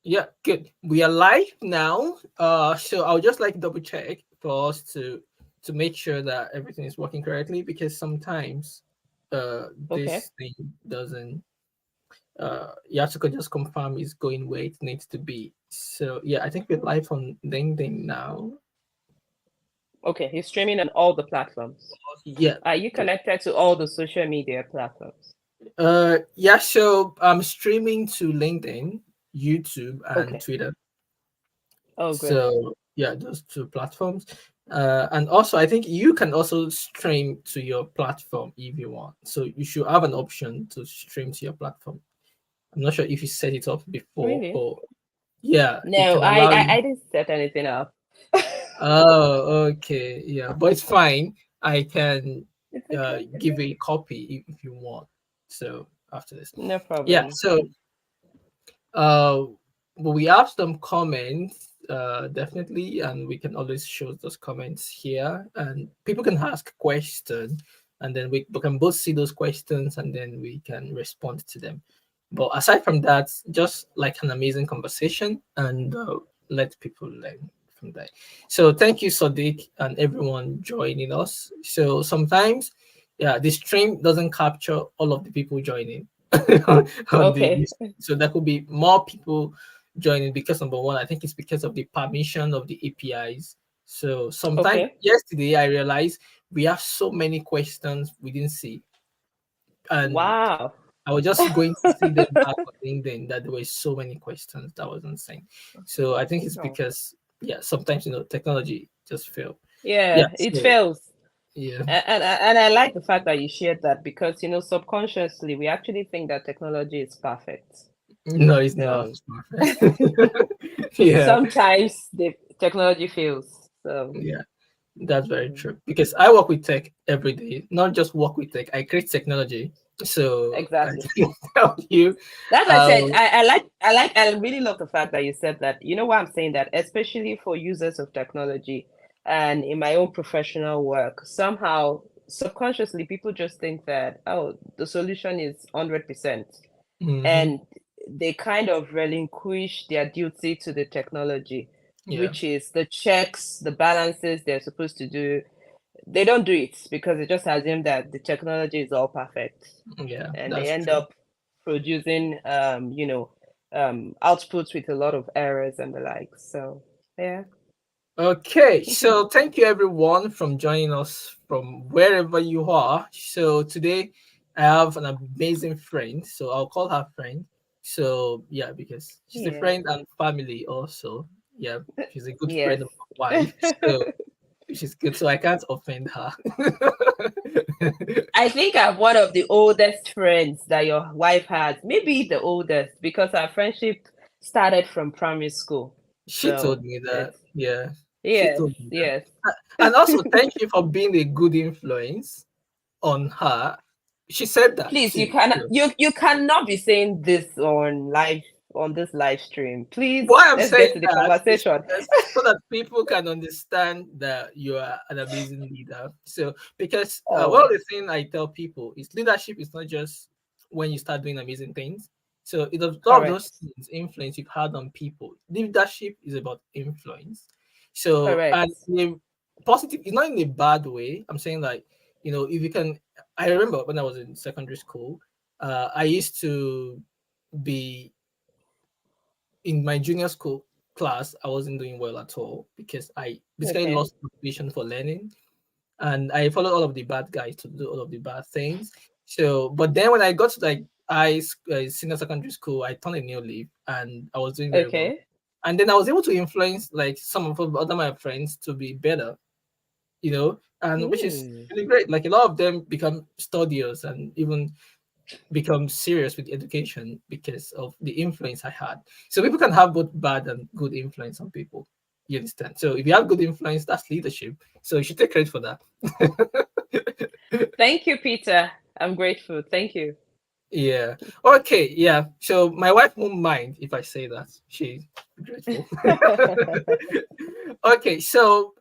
Yeah, good. We are live now. So I'll just like double check for us to make sure that everything is working correctly because sometimes Okay. this thing doesn't you have to just confirm it's going where it needs to be. So yeah, I think we're live on LinkedIn now. Okay. He's streaming on all the platforms. Yeah, Are you good. connected to all the social media platforms? Yeah, so I'm streaming to LinkedIn, YouTube, and Okay. Twitter. Oh, good. So yeah, those two platforms. And also, I think you can also stream to your platform if you want. So you should have an option to stream to your platform. I'm not sure if you set it up before, Really? but yeah, it No, can allow you. I didn't set anything up. Oh, okay, yeah, but it's fine. I can It's okay. give you a copy if you want. So after this, No yeah. problem. So Uh, but we have some comments, definitely, and we can always show those comments here, and people can ask questions, and then we can both see those questions, and then we can respond to them. But aside from that, just like an amazing conversation, and let people learn from that. So thank you, Sadiq, and everyone joining us. So sometimes, yeah, the stream doesn't capture all of the people joining on the Okay. so there could be more people joining because number one, I think it's because of the permission of the APIs. So sometime Okay. yesterday I realized we have so many questions we didn't see. And Wow. I was just going to see them back on LinkedIn that there were so many questions that wasn't saying. So I think it's Oh. because yeah, sometimes technology just fail. Yeah. Yeah, it So fails. yeah. And I like the fact that you shared that because subconsciously we actually think that technology is perfect. No, it's not. So It's perfect. Yeah. sometimes the technology fails. So Yeah. That's very mm, true because I work with tech every day, not just work with tech. I create technology, so I exactly. can tell you That's what I how. said. I really love the fact that you said that. You know why I'm saying that, especially for users of technology and in my own professional work, somehow subconsciously people just think that, oh, the solution is 100%. Mhm. And they kind of relinquish their duty to the technology, Yeah, which is the checks, the balances they're supposed to do. They don't do it because they just assume that the technology is all perfect, yeah, and they that's end true. up producing outputs with a lot of errors and the like. So yeah. Okay, so thank you everyone from joining us from wherever you are. So today I have an amazing friend, so I'll call her friend. So yeah, because she's a Yeah. friend and family also. Yeah, she's a good Yes. friend of my wife. So which is good. So I can't offend her. I think I'm one of the oldest friends that your wife has. Maybe the oldest because our friendship started from primary school. She told So me that. it's Yeah, she yes, told me that. yes. And also, thank you for being a good influence on her. She said that Please, too. So, you cannot be saying this on this live stream. Please, why I'm let's saying get to the that is conversation. because so that people can understand that you are an amazing leader. So, because one of Oh, the things I tell people is leadership is not just when you start doing amazing things. So, it of all of those correct. things, influence you've had on people. Leadership is about influence. So, and Correct. in a positive, it's not in a bad way. I'm saying like, if you can. I remember when I was in secondary school, I used to be in my junior school class. I wasn't doing well at all because I basically Okay. lost motivation for learning, and I followed all of the bad guys to do all of the bad things. So, but then when I got to like senior secondary school, I turned a new leaf and I was doing very well. Okay. And then I was able to influence like some of the other my friends to be better, and which is Hmm. really great. Like a lot of them become studious and even become serious with education because of the influence I had. So people can have both bad and good influence on people. You understand? So if you have good influence, that's leadership. So you should take credit for that. Thank you, Peter. I'm grateful. Thank you. Yeah. Okay. Yeah. So my wife won't mind if I say that. She's grateful. Okay. So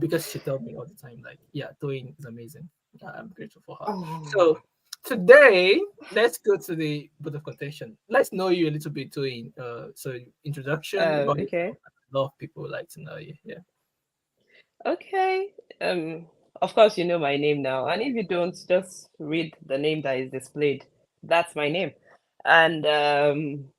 because she told me all the time, like, yeah, doing is amazing. I'm grateful for her. So Oh. today, let's go to the bit of contention. Let's know you a little bit doing so introduction about Okay. yourself. A lot of people would like to know you. Yeah. Okay. Of course, you know my name now, and if you don't, just read the name that is displayed. That's my name, and I'm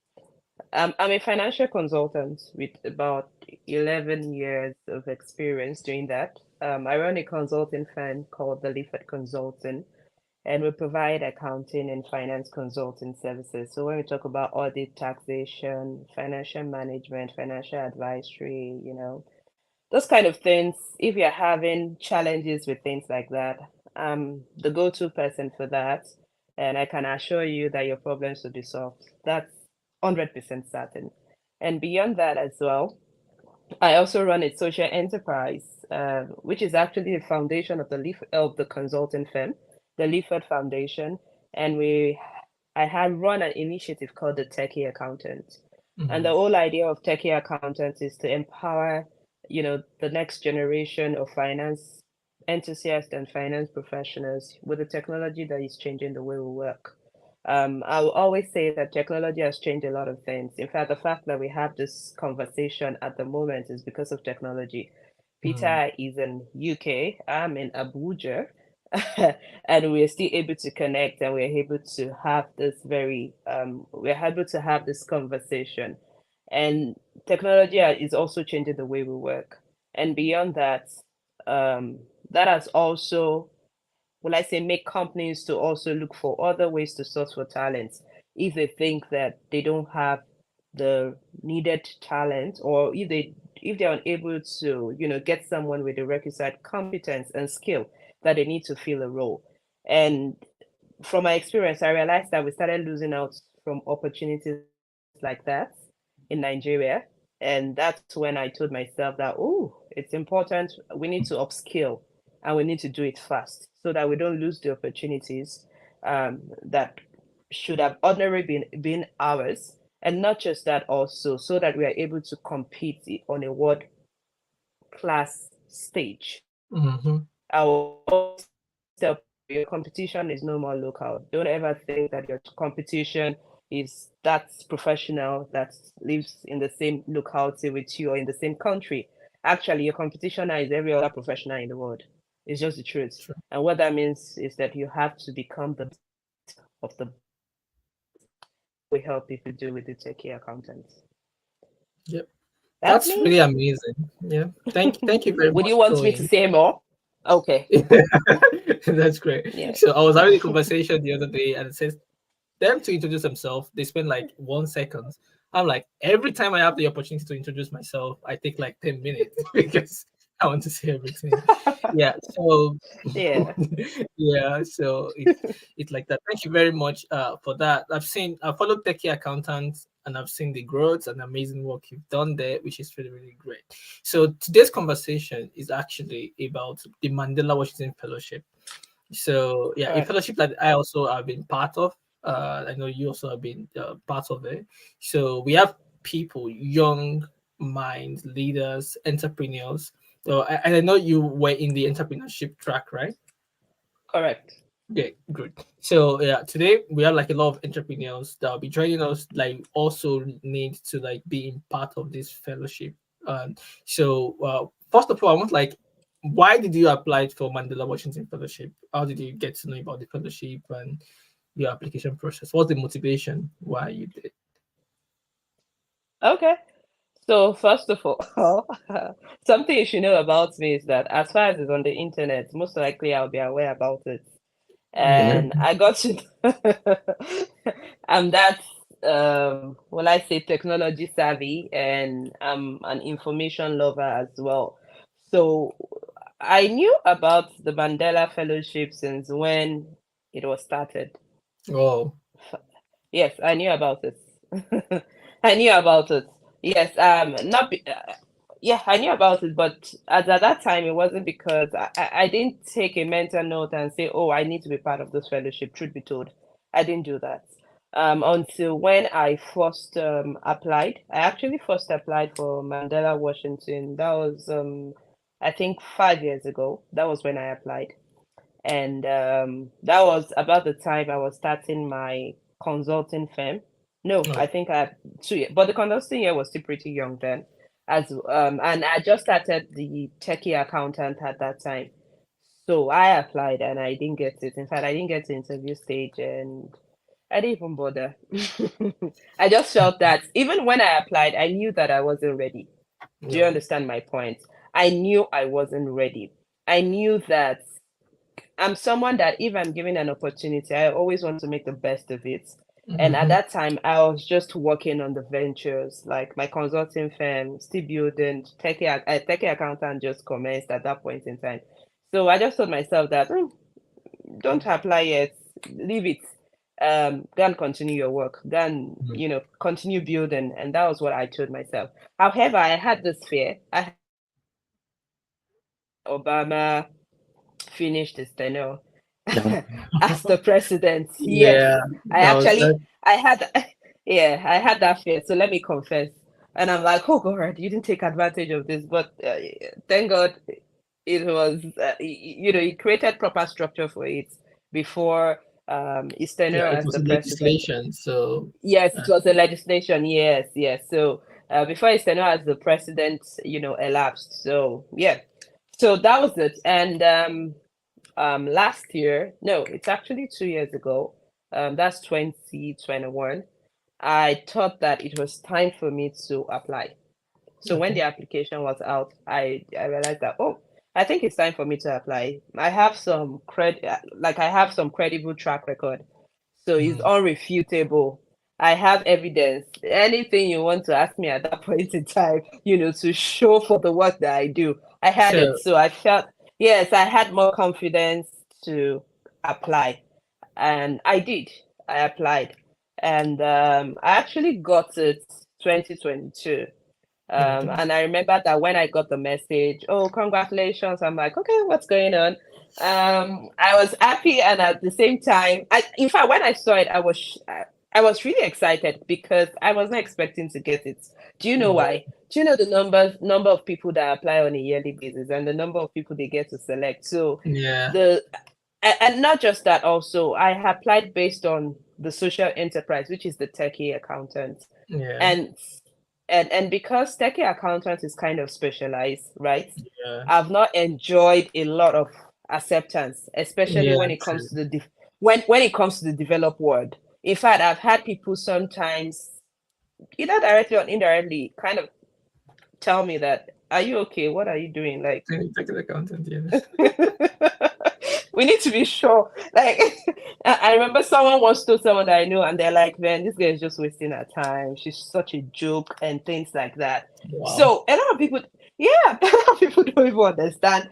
a financial consultant with about 11 years of experience doing that. I run a consulting firm called the Leaford Consulting, and we provide accounting and finance consulting services. So when we talk about audit, taxation, financial management, financial advisory, those kind of things, if you're having challenges with things like that, I'm the go-to person for that. And I can assure you that your problems will be solved. That's 100% certain. And beyond that as well, I also run a social enterprise, which is actually the foundation of the consulting firm, the Leaford Foundation, and I had run an initiative called the Techie Accountant, and the Mhm. whole idea of Techie Accountants is to empower, the next generation of finance enthusiasts and finance professionals with the technology that is changing the way we work. I will always say that technology has changed a lot of things. In fact, the fact that we have this conversation at the moment is because of technology. Mhm. Peter is in UK, I'm in Abuja, and we're still able to connect and we're able to have we're able to have this conversation. And technology is also changing the way we work. And beyond that, that has also, will I say, make companies to also look for other ways to source for talent if they think that they don't have the needed talent, or if they're unable to, get someone with the requisite competence and skill that they need to fill a role. And from my experience, I realized that we started losing out from opportunities like that in Nigeria. And that's when I told myself that, oh, it's important. We need to upskill and we need to do it fast so that we don't lose the opportunities that should have ordinarily been ours. And not just that, also, so that we are able to compete on a world class stage. Mhm. I will always tell people your competition is no more local. Don't ever think that your competition is that professional that lives in the same locality with you or in the same country. Actually, your competition now is every other professional in the world. It's just the truth. True. And what that means is that you have to become the best of the best. And that's what we help people do with the techie accountants. Yep. That's That's me. really amazing. Yeah. Thank you very Would much you for want me to going. say more? Okay. That's great. Yeah. So I was having a conversation the other day, and it says them to introduce themselves, they spend like 1 second. I'm like, every time I have the opportunity to introduce myself, I take like 10 minutes because I want to say everything. Yeah. So Yeah. yeah, so it's like that. Thank you very much for that. I followed Techie Accountants and I've seen the growth and amazing work you've done there, which is really, really great. So today's conversation is actually about the Mandela Washington Fellowship. So yeah, a Correct. fellowship that I also have been part of. I know you also have been part of it. So we have people, young minds, leaders, entrepreneurs. So and I know you were in the entrepreneurship track, right? Correct. Okay, good. So yeah, today we have like a lot of entrepreneurs that will be joining us. Like also need to like being part of this fellowship. First of all, I want like, why did you apply for Mandela Washington Fellowship? How did you get to know about the fellowship and your application process? What's the motivation why you did? Okay. So first of all, something you should know about me is that as far as it's on the internet, most likely I'll be aware about it. Yeah. And I got to I'm that well, I say technology savvy, and I'm an information lover as well. So I knew about the Mandela Fellowship since when it was started. Oh. Yes, I knew about it. I knew about it. Yes, not yeah, I knew about it, but at that time it wasn't because I didn't take a mental note and say, oh, I need to be part of this fellowship. Truth be told, I didn't do that. Until when I first applied. I actually first applied for Mandela Washington. That was I think 5 years ago. That was when I applied. And that was about the time I was starting my consulting firm. No, Oh, I think I had 2 years, but the consulting year was still pretty young then. And I just started the techie accountant at that time. So I applied and I didn't get it. In fact, I didn't get to interview stage and I didn't even bother. I just felt that even when I applied, I knew that I wasn't ready. Do you no. understand my point? I knew I wasn't ready. I knew that I'm someone that if I'm given an opportunity, I always want to make the best of it. And at Mm-hmm. that time, I was just working on the ventures, like my consulting firm, still building, techie accountant just commenced at that point in time. So I just told myself that don't apply yet, leave it. Go and continue your work. Go and, continue building. And that was what I told myself. However, I had this fear. Obama finished his tenure as the president. Yes, Yeah, I that was that. I had, yeah, I had that fear. So let me confess. And I'm like, oh God, you didn't take advantage of this. But thank God it was, he created proper structure for it before his Yeah, tenure it as was the a president. legislation. So, Yes, uh, it was a legislation. Yes, yes. So before his tenure as the president, elapsed. So yeah, so that was it. And last year, no, it's actually 2 years ago. That's 2021. I thought that it was time for me to apply. So when okay. the application was out, I realized that, oh, I think it's time for me to apply. I have some I have some credible track record. So it's Mm. unrefutable. I have evidence. Anything you want to ask me at that point in time, to show for the work that I do, I had it. So, So I felt, yes, I had more confidence to apply. And I did. I applied. And I actually got it 2022. okay. And I remember that when I got the message, oh, congratulations, I'm like, okay, what's going on? I was happy, and at the same time, in fact, when I saw it, I was really excited because I was not expecting to get it. Do you know Yeah, why? Do you know the number of people that apply on a yearly basis and the number of people they get to select? So yeah, the and not just that, also I applied based on the social enterprise, which is the techie accountant. yeah, And and because techie accountant is kind of specialized, right? yeah, I've not enjoyed a lot of acceptance, especially yeah. when it True. comes to the when it comes to the developed world. In fact, I've had people sometimes, either directly or indirectly, kind of tell me that, "Are you okay? What are you doing?" Like, Technical accountant. Yeah. we need to be sure. Like, I remember someone once told someone that I know, and they're like, "Man, this girl is just wasting her time. She's such a joke," and things like that. Wow. So a lot of people, yeah, a lot of people don't even understand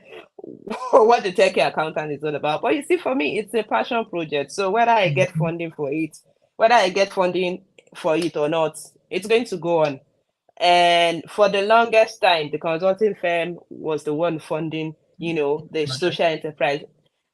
what the techie accountant is all about. But you see, for me, it's a passion project. So whether I get Mhm. funding for it, whether I get funding for it or not, it's going to go on. And for the longest time, the consulting firm was the one funding, the Okay. social enterprise.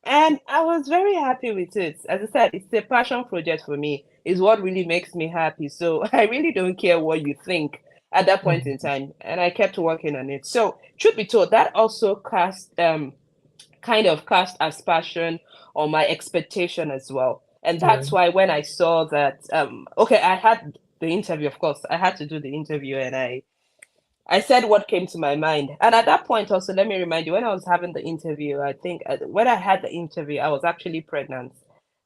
And I was very happy with it. As I said, it's a passion project for me. It's what really makes me happy. So I really don't care what you think at that point in Mhm. time. And I kept working on it. So truth be told, that also kind of cast aspersion on my expectation as well. And Yeah. that's why when I saw that, okay, I had the interview, of course, I had to do the interview, and I said what came to my mind. And at that point, also, let me remind you, when I was having the interview, I think when I had the interview, I was actually pregnant.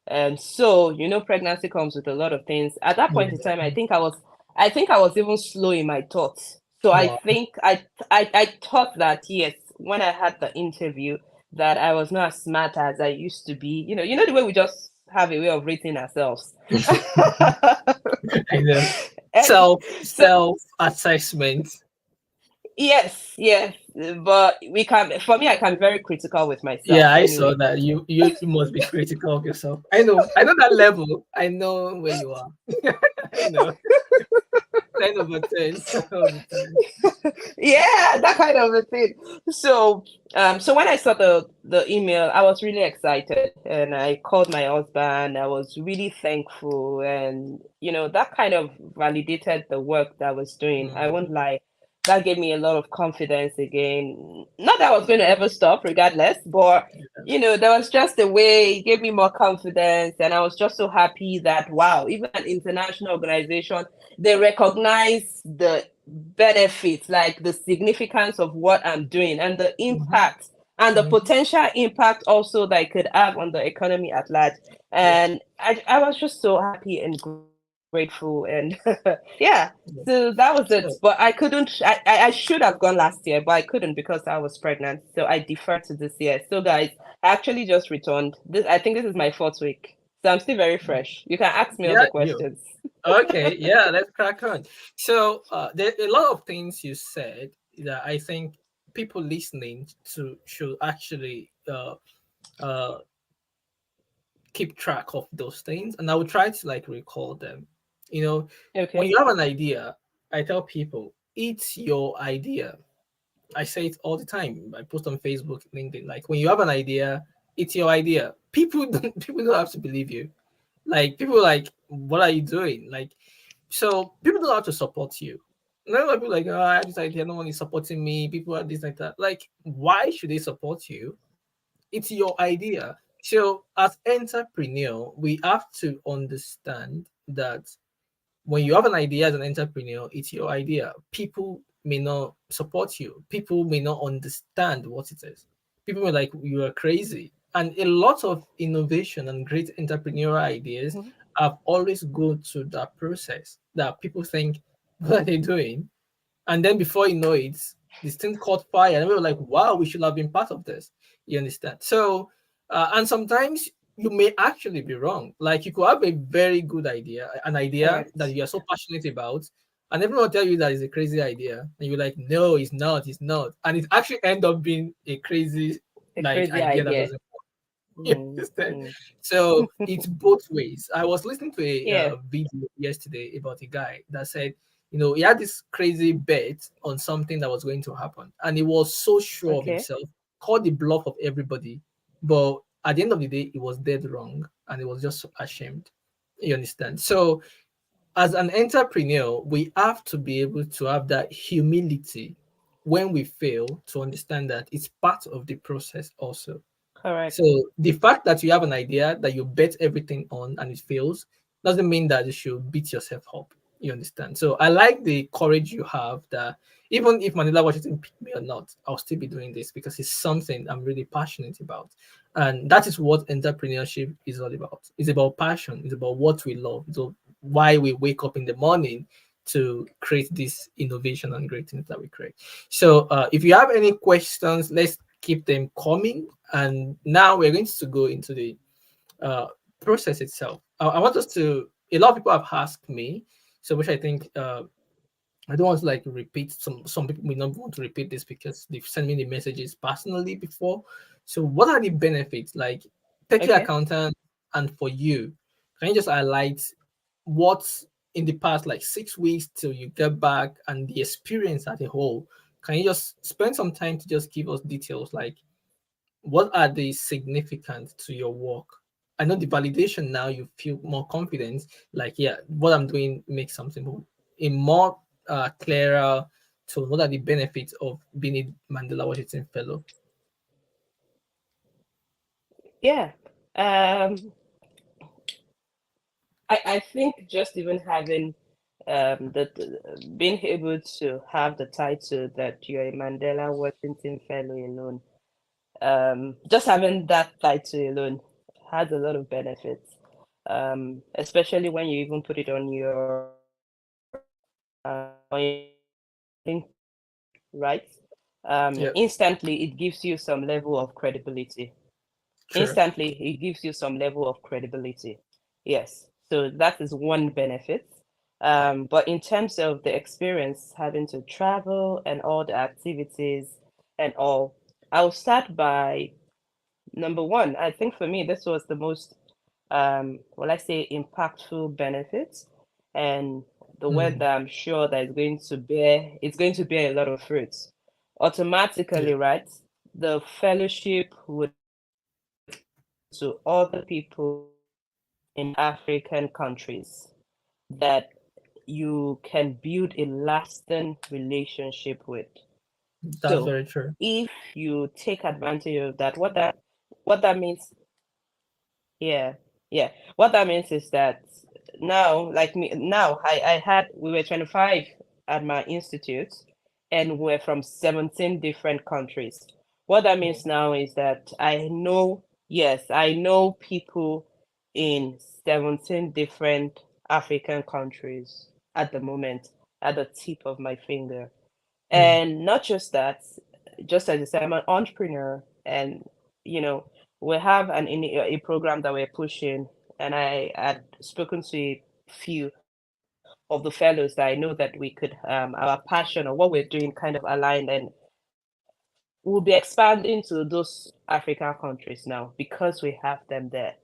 And so, pregnancy comes with a lot of things. At that point in Yeah. time, I think I was even slow in my thoughts. So I Wow. think I thought that, yes, when I had the interview, that I was not as smart as I used to be. The way we just have a way of rating ourselves. I know. And so Self assessment. yes, yes, but for me, I can be very critical with myself Yeah, I saw anyway. that. You must be critical of yourself. I know that level. I know where you are. I know. 10/10. 10/10. Yeah, that kind of a thing. So, so when I saw the email, I was really excited, and I called my husband. I was really thankful, and that kind of validated the work that I was doing. I Mm. won't lie. that gave me a lot of confidence again. Not that I was going to ever stop, regardless, but there was just a way it gave me more confidence, and I was just so happy that wow, even an international organization, they recognize the benefits, like the significance of what I'm doing and the Mhm. impact and the Mhm. potential impact also that it could have on the economy at large. Yeah. And I was just so happy and grateful. And yeah, so Yeah. that was it. But I So couldn't, I should have gone last year, but I couldn't because I was pregnant. So I deferred to this year. So, guys, I actually just returned. I think this is my fourth week. So I'm still very fresh. You can ask me all yeah, the you. questions. Okay, yeah, let's crack on. So there are a lot of things you said that I think people listening to should actually uh keep track of those things, and I will try to like recall them. You know, when Okay. you have an idea, I tell people it's your idea. I say it all the time. I post on Facebook, LinkedIn. Like when you have an idea, it's your idea. People don't have to believe you. Like people like, what are you doing? Like, so people don't have to support you. Now people like, oh, I have this idea, no one is supporting me. People are this like that. Like, why should they support you? It's your idea. So as entrepreneur, we have to understand that when you have an idea as an entrepreneur, it's your idea. People may not support you. People may not understand what it is. People may like you are crazy. And a lot of innovation and great entrepreneurial ideas Mhm. have always go through that process that people think, what are they doing? And then before you know it, this thing caught fire, and we were like, "Wow, we should have been part of this." You understand? So, and sometimes you may actually be wrong. Like you could have a very good idea, an idea that Correct. you are so passionate about, and everyone will tell you that it's a crazy idea, and you're like, "No, it's not. It's not," and it actually end up being a crazy A like crazy idea that idea. doesn't. You Mm, understand? mm. So it's both ways. I was listening to a Yeah. video yesterday about a guy that said, he had this crazy bet on something that was going to happen, and he was so sure of Okay. himself, called the bluff of everybody, but at the end of the day, he was dead wrong, and he was just so ashamed. You understand? So as an entrepreneur, we have to be able to have that humility when we fail to understand that it's part of the process also. So Correct. the fact that you have an idea that you bet everything on and it fails doesn't mean that you should beat yourself up. You understand? So I like the courage you have that even if Mandela Washington picked me or not, I'll still be doing this because it's something I'm really passionate about. And that is what entrepreneurship is all about. It's about passion, it's about what we love. So why we wake up in the morning to create this innovation and great things that we create. So if you have any questions, let's keep them coming. And now we're going to go into the uh, process itself. I want us to. A lot of people have asked me, so which I think I don't want to like repeat. Some people may not want to repeat this because they've sent me the messages personally before. So what are the benefits? Like, take your Okay. accountant, and for you, can you just highlight what's in the past like 6 weeks till you get back and the experience as a whole? Can you just spend some time to just give us details like what are they significant to your work? I know the validation now you feel more confident, like, yeah, what I'm doing makes something, but a more clearer to what are the benefits of being a Mandela Washington Fellow? Yeah. Um, I think just even having being able to have the title that you're a Mandela Washington Fellow alone, just having that title alone has a lot of benefits. Especially when you even put it on your LinkedIn, right? Yeah, Instantly it gives you some level of credibility. sure. Instantly it gives you some level of credibility. Yes, so that is one benefit. But in terms of the experience having to travel and all the activities and all, I'll start by number one. I think for me this was the most well, I say impactful benefit, and the one Mm, that I'm sure that is going to bear a lot of fruits yeah, automatically, right? The fellowship would to other people in African countries that you can build a lasting relationship with. That's So very true. if you take advantage of that, what that means, yeah, yeah. What that means is that now, like me, now we were 25 at my institute, and we're from 17 different countries. What that means now is that yes, I know people in 17 different African countries at the moment, at the tip of my finger. Mm, And not just that, just as I said, I'm an entrepreneur, and you know, we have a program that we're pushing, and I had spoken to a few of the fellows that I know that we could our passion or what we're doing kind of aligned, and we'll be expanding to those African countries now because we have them there.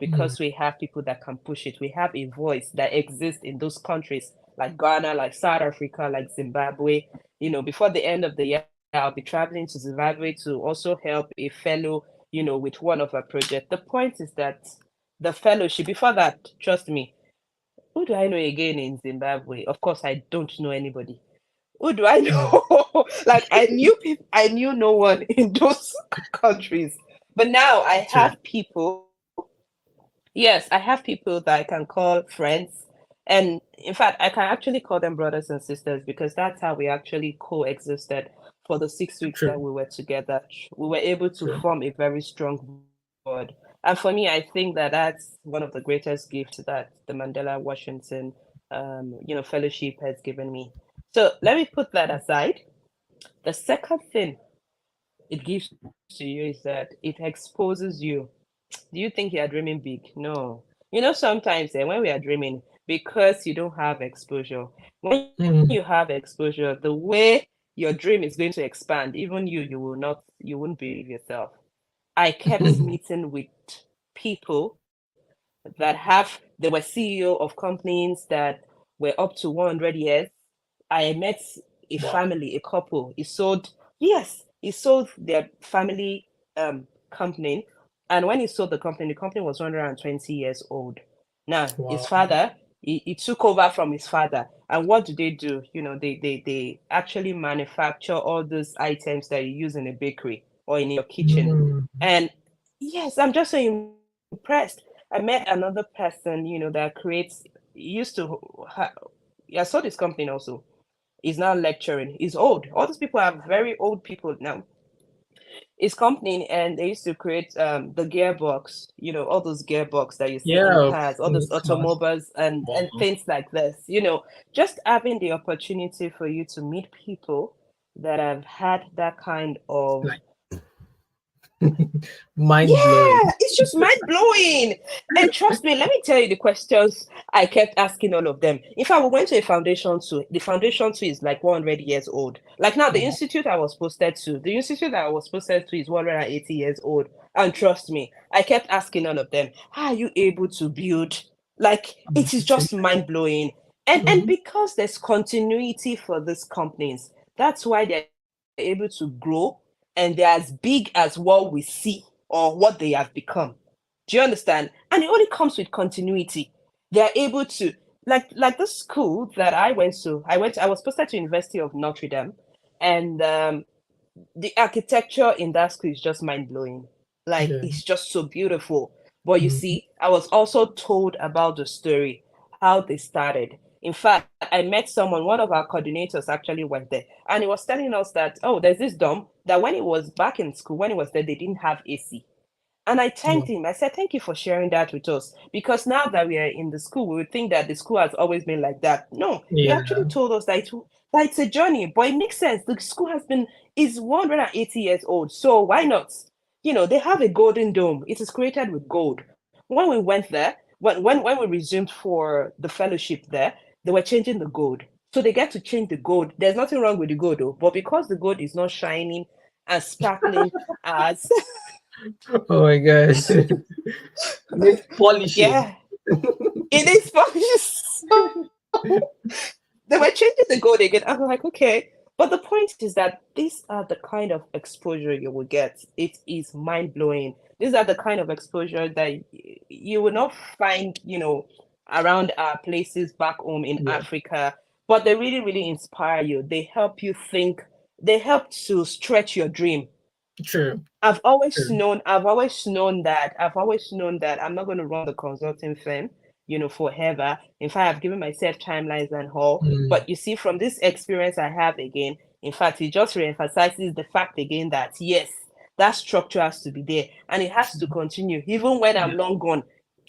Because we mm, have people that can push it. We have a voice that exists in those countries like Ghana, like South Africa, like Zimbabwe. Before the end of the year, I'll be traveling to Zimbabwe to also help a fellow, with one of our projects. The point is that the fellowship, before that, trust me, who do I know again in Zimbabwe? Of course, I don't know anybody. Who do I mm. know? Like I knew people, I knew no one in those countries. But now I True. have people. Yes, I have people that I can call friends. And in fact, I can actually call them brothers and sisters because that's how we actually coexisted for the 6 weeks that True. we were together. We were able to True. form a very strong bond. And for me, I think that that's one of the greatest gifts that the Mandela Washington, fellowship has given me. So let me put that aside. The second thing it gives to you is that it exposes you. Do you think you are dreaming big? No. Sometimes when we are dreaming, because you don't have exposure, when you have Mm, exposure, the way your dream is going to expand, even you won't believe yourself. I kept meeting with people that they were CEO of companies that were up to 100 years. I met a wow. family, a couple. He sold their family company. And when he sold the company was 120 years old. Now, his Wow. father, he took over from his father. And what do? They actually manufacture all those items that you use in a bakery or in your kitchen. Mm, And yes, I'm just so impressed. I met another person, that creates, used to, I saw this company also. He's now lecturing. He's old. All these people are very old people now. His company, and they used to create the gearbox, all those gearbox that you see in yeah. cars, all In the those class. automobiles and Wow. things like this. Just having the opportunity for you to meet people that have had that kind of. Like mind blowing. Yeah, it's just mind blowing. And trust me, let me tell you the questions I kept asking all of them. In fact, we went to a foundation too. The foundation too is like 100 years old. Like now, Wow. the institute that I was posted to is 180 years old. And trust me, I kept asking all of them, how are you able to build? Like, it is just mind blowing. And Mm-hmm. because there's continuity for these companies, that's why they're able to grow and they're as big as what we see or what they have become. Do you understand? And it only comes with continuity. They're able to, like the school that I went to. I was posted to University of Notre Dame, and the architecture in that school is just mind blowing. Like Yeah. it's just so beautiful. But you Mm-hmm. see, I was also told about the story, how they started. In fact, I met someone, one of our coordinators actually went there, and he was telling us that, oh, there's this dorm that when he was back in school, when he was there, they didn't have AC. And I thanked Wow. him. I said, thank you for sharing that with us. Because now that we are in the school, we would think that the school has always been like that. No, he actually Yeah. told us that it's a journey, but it makes sense. The school is 180 years old. So why not? They have a golden dome. It is created with gold. When we went there, when we resumed for the fellowship there, they were changing the gold. So they get to change the gold. There's nothing wrong with the gold though, but because the gold is not shining and sparkling as Oh my gosh. Need polishing. yeah, it is funny. So they were changing the gold again. I'm like, okay. But the point is that these are the kind of exposure you will get. It is mind blowing. These are the kind of exposure that you will not find, around our places back home in Yeah. Africa, but they really, really inspire you. They help you think, they help to stretch your dream. True. True. I've always known that I'm not going to run the consulting firm, forever. In fact, I've given myself timelines and all. Mm, But you see, from this experience I have again, in fact, it just reemphasizes the fact again that yes, that structure has to be there and it has to continue. Even when I'm yeah. long gone,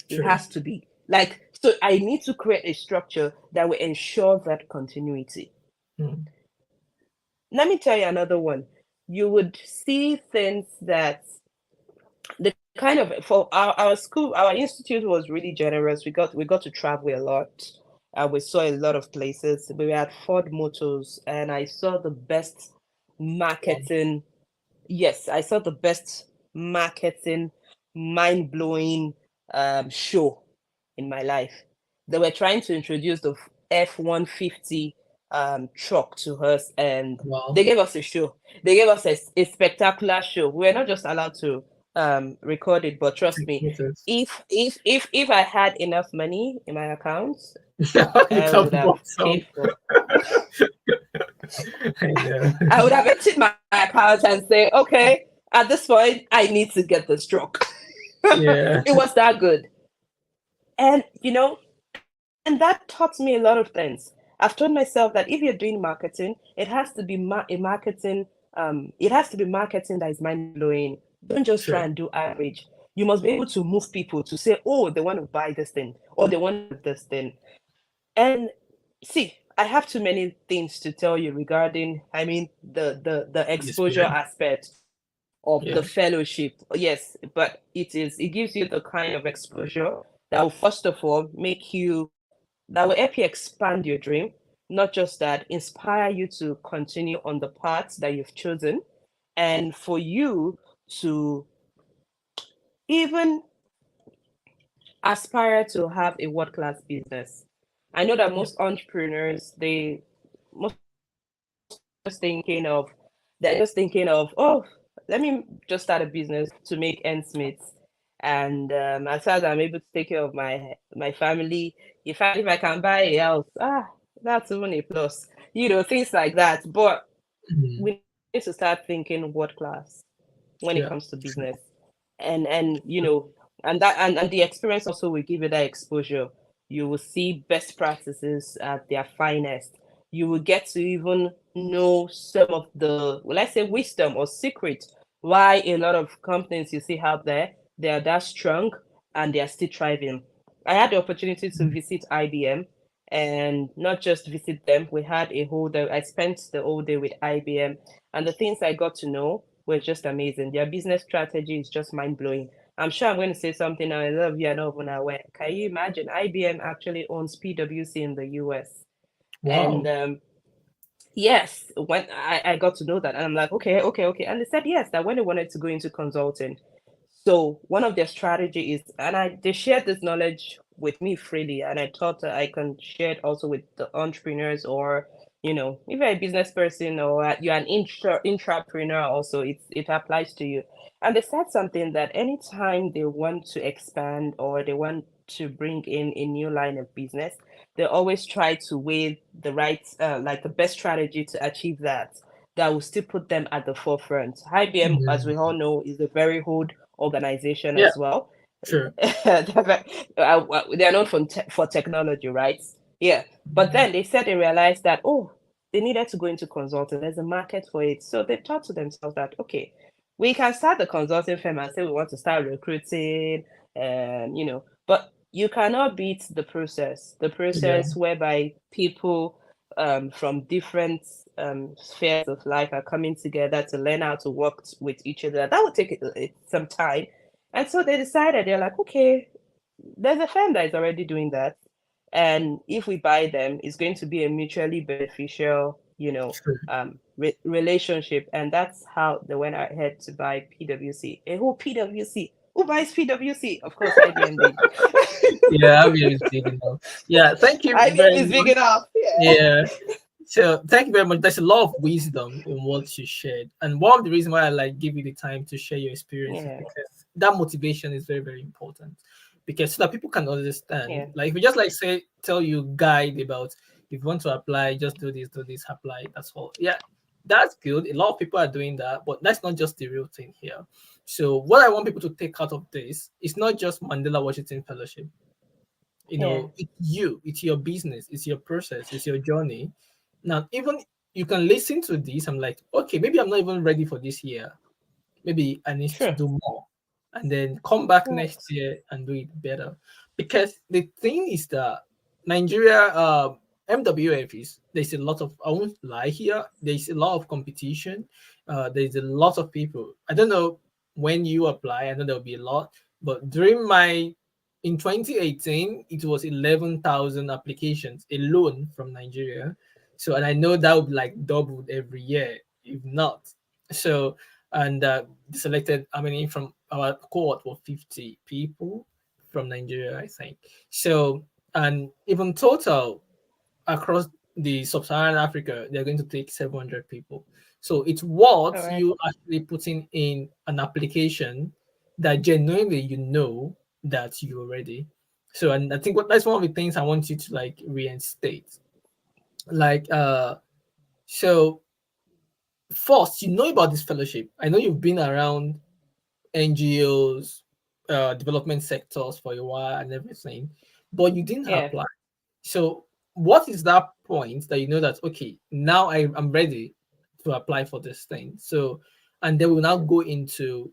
it True. has to be. Like, so I need to create a structure that will ensure that continuity. Mm, Let me tell you another one. You would see things that the kind of for our school, our institute was really generous. We got to travel a lot. We saw a lot of places. We were at Ford Motors, and I saw the best wow. marketing. Yes, I saw the best marketing, mind blowing show in my life. They were trying to introduce the F-150 truck to us, and Wow. they gave us a show. They gave us a spectacular show. We were not just allowed to record it, but trust Take me, notice. if I had enough money in my account, You I can would have bought some. paid for. I know. I would have emptied my account and say, okay, at this point, I need to get this truck. Yeah. It was that good. And and that taught me a lot of things. I've told myself that if you're doing marketing, it has to be marketing that is mind blowing. Don't just try True. and do average. You must be able to move people to say, oh, they want to buy this thing or they want this thing. And see, I have too many things to tell you regarding, I mean, the The exposure experience. aspect of the Yeah. fellowship. Yes, but it gives you the kind of exposure that will first of all that will help you expand your dream, not just that, inspire you to continue on the path that you've chosen, and for you to even aspire to have a world-class business. I know that Yeah. most entrepreneurs, most they're just thinking of, oh, let me just start a business to make ends meet. And as far as I'm able to take care of my family, if I can buy a house, that's even a plus. Things like that. But Mm, we need to start thinking world class when it comes to yeah. business. True. And the experience also will give you that exposure. You will see best practices at their finest. You will get to even know some of the, well, let's say, wisdom or secret why a lot of companies you see out there, they are that strong and they are still thriving. I had the opportunity to Mm, visit IBM, and not just visit them. We had a whole day. I spent the whole day with IBM, and the things I got to know were just amazing. Their business strategy is just mind blowing. I'm sure I'm going to say something now. I love you. I know when I went. Can you imagine? IBM actually owns PwC in the US, and wow. yes, when I got to know that, and I'm like, okay, okay, okay. And they said yes, that when they wanted to go into consulting, so one of their strategy is, and they shared this knowledge with me freely, and I thought that I can share it also with the entrepreneurs, or if you're a business person or you're an intrapreneur, also it applies to you. And they said something that anytime they want to expand or they want to bring in a new line of business, they always try to weigh the right, like the best strategy to achieve that will still put them at the forefront. IBM, as we Mm, all know, is a very old organization yeah. as well. True. They're known for technology, right? Yeah. But Mm, then they said they realized that, oh, they needed to go into consulting. There's a market for it. So they thought to themselves that, okay, we can start the consulting firm and say we want to start recruiting, but you cannot beat the yeah. process whereby people from different spheres of life are coming together to learn how to work with each other. That would take some time. And so they decided, they're like, okay, there's a firm that is already doing that. And if we buy them, it's going to be a mutually beneficial, True. relationship. And that's how they went ahead to buy PwC. And who PwC? Who buys PwC? Of course, IBM did. Yeah. IBM is big enough. Yeah. Thank you IBM very is big much. enough. Yeah. Yeah. So thank you very much. There's a lot of wisdom in what you shared, and one of the reasons why I like give you the time to share your experiences Yeah. because that motivation is very very important. because so that people can Yeah. understand. Like if we just like say tell you guide about if you want to apply, just do this, apply. That's all. Yeah, that's good. A lot of people are doing that, but that's not just the real thing here. So what I want people to take out of this is not just Mandela Washington Fellowship. Yeah. It's you, it's your business, it's your process, it's your journey. Now, even you can listen to this. I'm like, okay, maybe I'm not even ready for this year. Maybe I need to True. do more, and then come back next Right. year and do it better. Because the thing is that Nigeria, MWF is there's a lot of, I won't lie here, there's a lot of competition. There's a lot of people. I don't know when you apply. I know there'll be a lot, but during my in 2018, it was 11,000 applications alone from Nigeria. So, and I know that would like doubled every year, if not. So, and selected, I mean, from our cohort were 50 people from Nigeria, I think. So, and even total across the Sub-Saharan Africa, they're going to take 700 people. So it's what Correct. you actually putting in an application that genuinely that you're ready. So, and I think that's one of the things I want you to like reinstate. Like, so first, about this fellowship. I know you've been around NGOs, development sectors for a while and everything, but you didn't Yeah. apply. So, what is that point that you know that okay, now I'm ready to apply for this thing? So, and then we'll now go into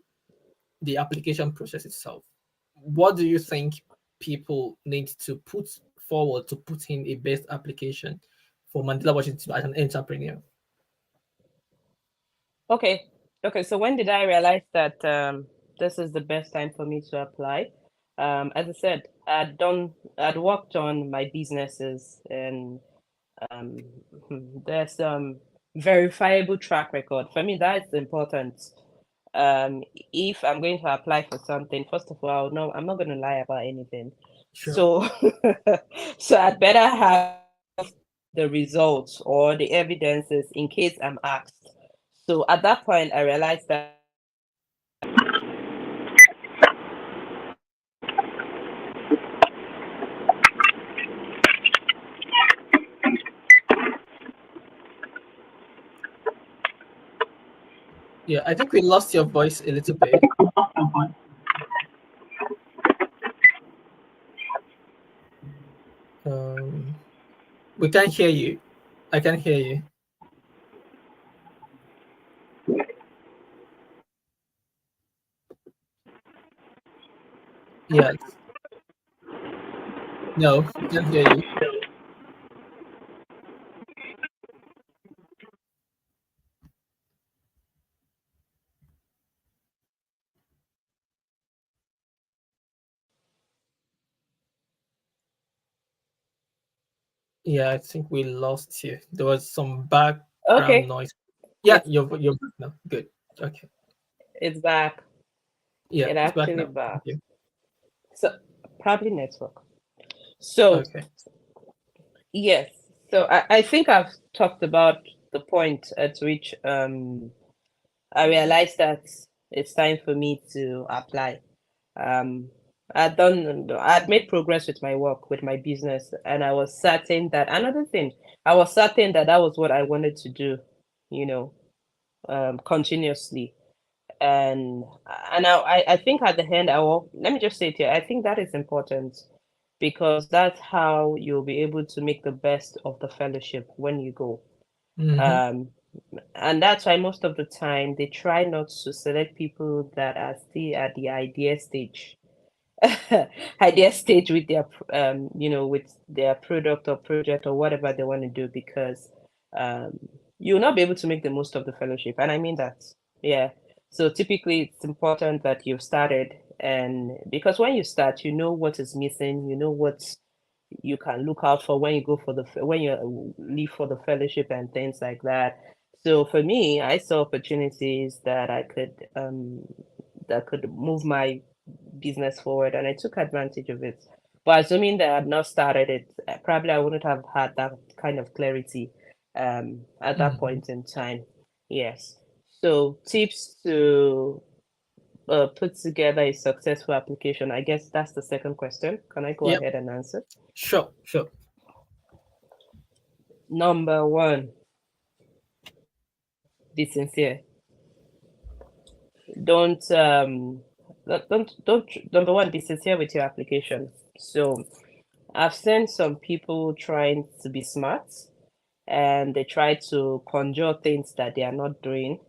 the application process itself. What do you think people need to put forward to put in a best application for Mandela Washington as an entrepreneur? Okay. Okay. So when did I realize that this is the best time for me to apply? As I said, I'd worked on my businesses, and um, there's verifiable track record. For me, that's important. If I'm going to apply for something, first of all, no, I'm not going to lie about anything. Sure. So, so I'd better have the results or the evidences in case I'm asked. So at that point, I realized that Yeah, I think we lost your voice a little bit. Um, we can't hear you. I can hear you. Yes. No, we can't hear you. Yeah, I think we lost you. There was some background okay, noise. Yeah, it's you're back now. Good. Okay. it's back. Yeah, It it's back actually now. Thank back. you. So probably network. So Okay. yes. So I think I've talked about the point at which I realized that it's time for me to apply. Um, I'd made progress with my work, with my business, and I was certain that another thing, I was certain that that was what I wanted to do, you know, continuously. And I think at the end, let me just say it here, I think that is important because that's how you'll be able to make the best of the fellowship when you go. Mm-hmm. Um, and that's why most of the time they try not to select people that are still at the idea stage idea stage with their with their product or project or whatever they want to do because um you'll not be able to make the most of the fellowship, and I mean that. Yeah, so typically it's important that you've started, and because when you start you know what is missing, you know what you can look out for when you go for when you leave for the fellowship and things like that. So for me, I saw opportunities that could move my business forward, and I took advantage of it. But assuming that I had not started it, probably I wouldn't have had that kind of clarity at that Mm-hmm. point in time. Yes. So tips to put together a successful application? I guess that's the second question. Can I go Yep. ahead and answer? Sure. Sure. Number one, be sincere. Don't number one, be sincere with your application. So I've seen some people trying to be smart and they try to conjure things that they are not doing.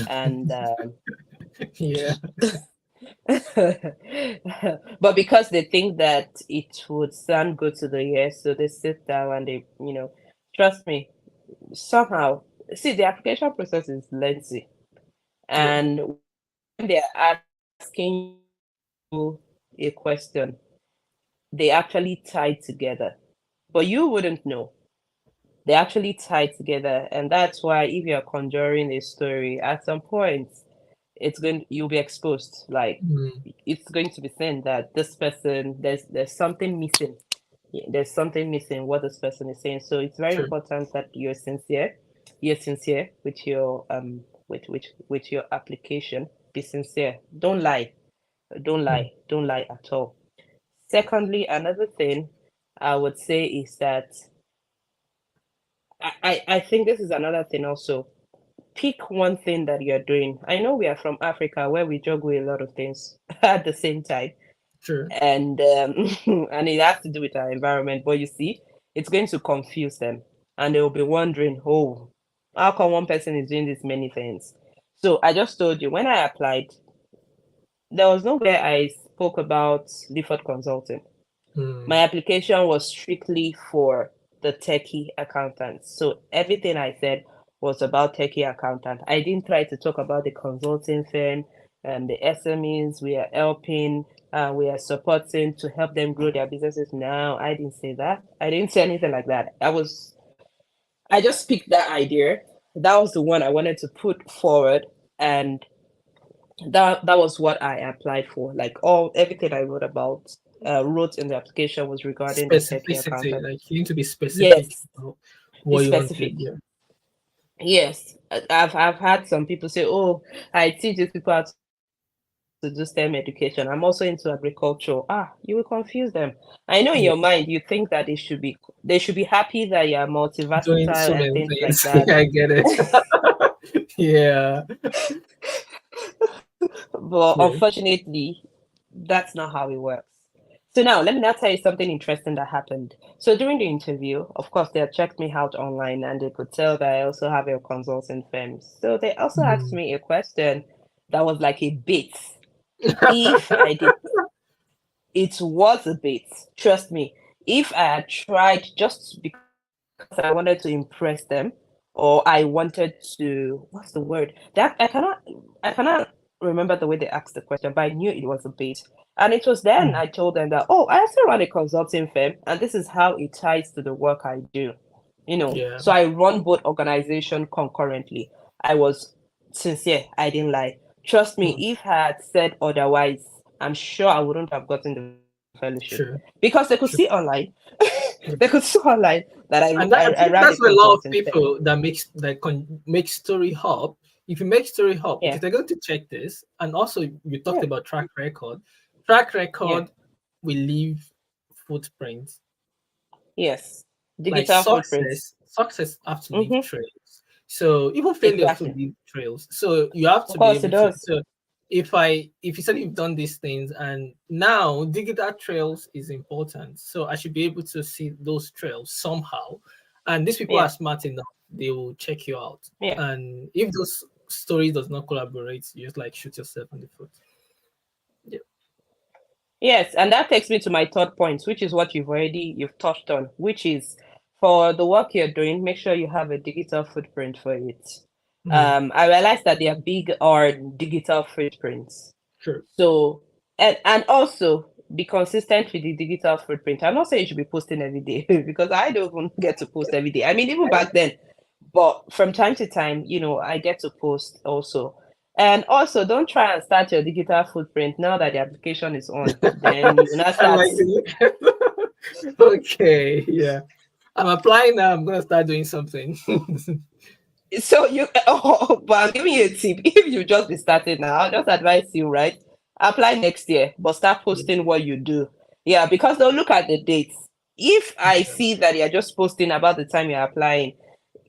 And Yeah. but because they think that it would sound good to the ear, so they sit down and they, trust me, somehow, see, the application process is lengthy. Yeah. And when they're asking you a question, they actually tie together, but you wouldn't know. They actually tie together, and that's why if you're conjuring a story, at some point, you'll be exposed. Like Mm, it's going to be seen that this person there's something missing. Yeah, there's something missing what this person is saying. So it's very sure. important that you're sincere. You're sincere with your with your application. Be sincere. Don't lie. Don't Mm, lie. Don't lie at all. Secondly, another thing I would say is that I think this is another thing also. Pick one thing that you're doing. I know we are from Africa where we juggle a lot of things at the same time, sure. and and it has to do with our environment. But you see, it's going to confuse them, and they will be wondering, oh, how come one person is doing this many things? So I just told you when I applied, there was nowhere I spoke about default consulting. My Mm, application was strictly for the techie accountant. So everything I said was about techie accountant. I didn't try to talk about the consulting firm and the SMEs we are helping, we are supporting to help them grow their businesses. No, I didn't say that. I didn't say anything like that. I just picked that idea. That was the one I wanted to put forward, and that was what I applied for. Like everything I wrote in the application was regarding the techie specificity. accountant. Like you need to be specific Yes, about be what you want to. specific. Yeah. Yes, I've had some people say, "Oh, I teach these people how to do STEM education. I'm also into agriculture." Ah, you will confuse them. I know in Yeah. your mind you think that they should be happy that you're Doing multiversatile so and many things like things. that. I get it. Yeah. But Yeah. unfortunately, that's not how it works. So now let me now tell you something interesting that happened. So during the interview, of course, they had checked me out online and they could tell that I also have a consulting firm. So they also asked Mm. me a question that was like a bit. If I did, it was a bit. Trust me. If I had tried just because I wanted to impress them, or I wanted to, what's the word? That I cannot remember the way they asked the question, but I knew it was a bait. And it was then Mm. I told them that, oh, I also run a consulting firm, and this is how it ties to the work I do. Yeah. So I run both organization concurrently. I was sincere. I didn't lie. Trust me, Mm. if I had said otherwise, I'm sure I wouldn't have gotten the fellowship Sure. because they could see Sure. online. They could see online that And that, I I think ran a that's why a lot of consulting firm. people that make story hub. If you make story hub, Yeah, because they're going to check this, and also you talked yeah, about track record. Track yeah. record will leave footprints. Yes. Like Digital footprints. success have to leave Mm-hmm. trails. So even failure to Exactly. leave trails. So you have Of to be course it able to. does. So if you said you've done these things and now digital trails is important, so I should be able to see those trails somehow. And these people are Yeah, smart enough; they will check you out. yeah. And if those stories does not collaborate, you just like shoot yourself in the foot. Yeah. Yes, and that takes me to my third point, which is what you've touched on, which is for the work you're doing, make sure you have a digital footprint for it. Mm, I realized that they are big on digital footprints. sure. So and also be consistent with the digital footprint. I'm not saying you should be posting every day because I don't even get to post every day. I mean, even back then, but from time to time, I get to post also. And also, don't try and start your digital footprint now that the application is on. Then you now I start. like it. Okay. Yeah. I'm applying now. I'm gonna start doing something. So you, oh, but I'm giving you a tip. If you just be starting now, I'll just advise you, right? Apply next year, but start Yeah. posting what you do. Yeah, because they'll look at the dates. If I Yeah. see that you're just posting about the time you're applying,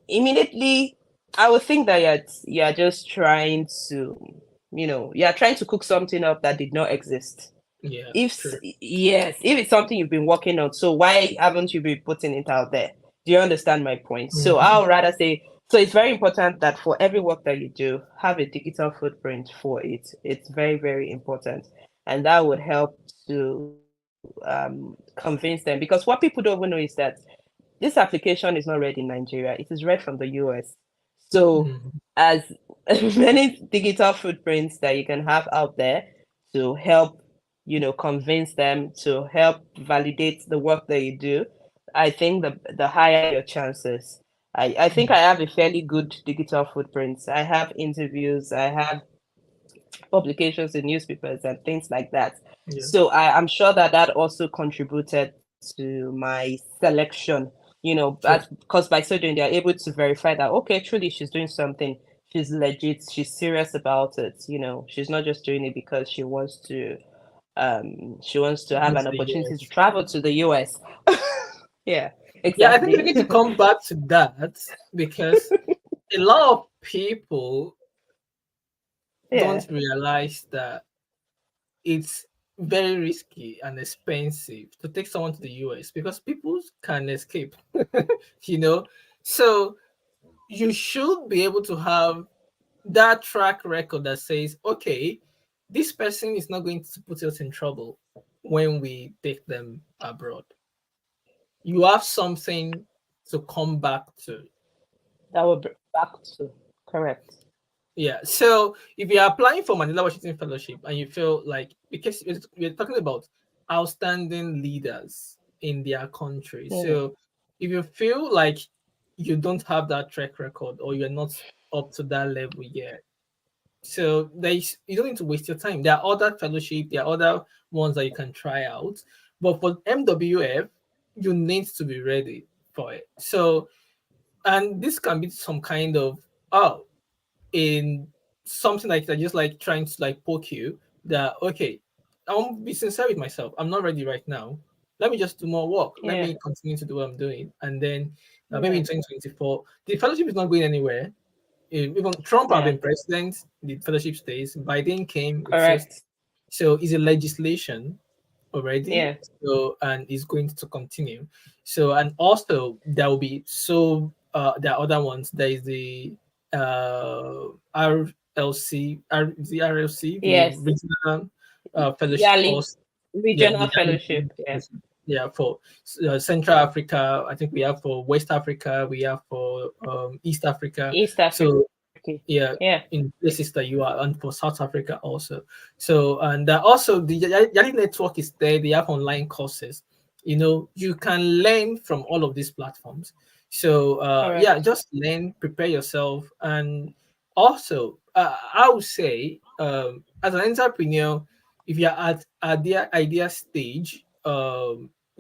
immediately I would think that you're just trying to, you're trying to cook something up that did not exist. Yeah. If True. yes, if it's something you've been working on, so why haven't you been putting it out there? Do you understand my point? So Mhm. I'll rather say, so it's very important that for every work that you do, have a digital footprint for it. It's very, very important. And that would help to convince them, because what people don't even know is that this application is not read in Nigeria. It is read from the US. So Mhm. as many digital footprints that you can have out there to help, convince them, to help validate the work that you do, I think the higher your chances. I think Yeah. I have a fairly good digital footprint. I have interviews, I have publications in newspapers and things like that. Yeah. So I'm sure that that also contributed to my selection, True. because by so doing, they're able to verify that, okay, truly she's doing something. She's legit. She's serious about it. She's not just doing it because she wants to have Once an a opportunity year. to travel to the US. Yeah, Yeah, I think we exactly. need to come back to that because a lot of people Yeah, don't realize that it's very risky and expensive to take someone to the US because people can escape, you know. So you should be able to have that track record that says, okay, this person is not going to put us in trouble when we take them abroad. You have something to come back to. that will be back to correct. Yeah. So if you're applying for Mandela Washington Fellowship and you feel like, because we're talking about outstanding leaders in their country. Yeah, So if you feel like you don't have that track record or you're not up to that level yet, so you don't need to waste your time. There are other fellowship, there are other ones that you can try out. But for MWF, you need to be ready for it. So, and this can be some kind of, oh, in something like that, just like trying to like poke you that, okay, I'll be sincere with myself. I'm not ready right now. Let me just do more work. Let yeah, me continue to do what I'm doing. And then maybe yeah, in 2024, the fellowship is not going anywhere. Even Trump have yeah. been president, the fellowship stays. Biden came, it still. Correct. So it's a legislation already. Yeah, So and is going to continue. So and also there will be, so there are other ones. There is the the RLC, the yes. regional fellowship YALI, also. Yeah, regional the fellowship. Yeah, fellowship. Yeah, for Central Africa, I think we have for West Africa, we have for East Africa. East Africa. So yeah, Yeah, in places that you are, and for South Africa also. So and also the Yali network is there. They have online courses. You can learn from all of these platforms. So yeah, correct. just learn, prepare yourself, and also I would say, as an entrepreneur, if you're at the idea stage,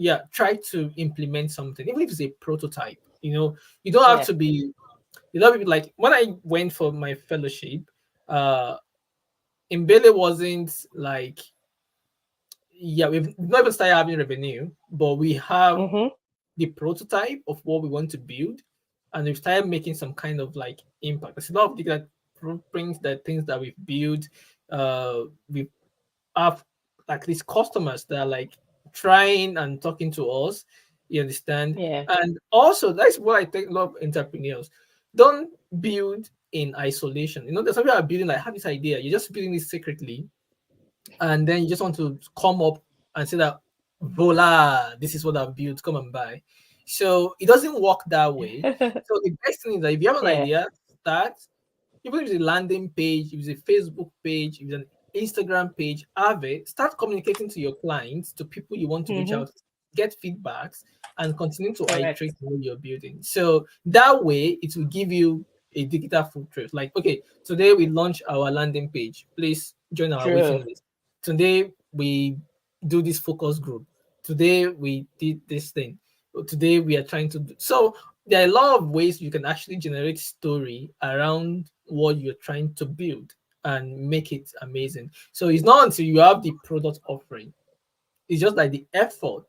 yeah, try to implement something, even if it's a prototype. You don't have Yeah. to be, like when I went for my fellowship, uh Mbele wasn't like, yeah, we've not even started having revenue, but we have Mm-hmm. the prototype of what we want to build, and we've started making some kind of like impact. There's a lot of different blueprints, that things that we've built. We have at least customers that are like trying and talking to us. You understand? Yeah. And also, that's what I think a lot of entrepreneurs don't build in isolation. There's some people are building, like, have this idea, you're just building it secretly, and then you just want to come up and say that, voila, this is what I've built, come and buy. So it doesn't work that way. So the best thing is that if you have an Yeah. idea, start. Even if it's a landing page, if it's a Facebook page, if it's an Instagram page, have it. Start communicating to your clients, to people you want to reach Mm-hmm. out, get feedbacks, and continue to iterate Correct. on what you're building. So that way, it will give you a digital footprint. Like, okay, today we launch our landing page. Please join our True. waiting list. Today we do this focus group. Today we did this thing. Today we are trying to do so. there are a lot of ways you can actually generate story around what you're trying to build and make it amazing. So it's not until you have the product offering, it's just like the effort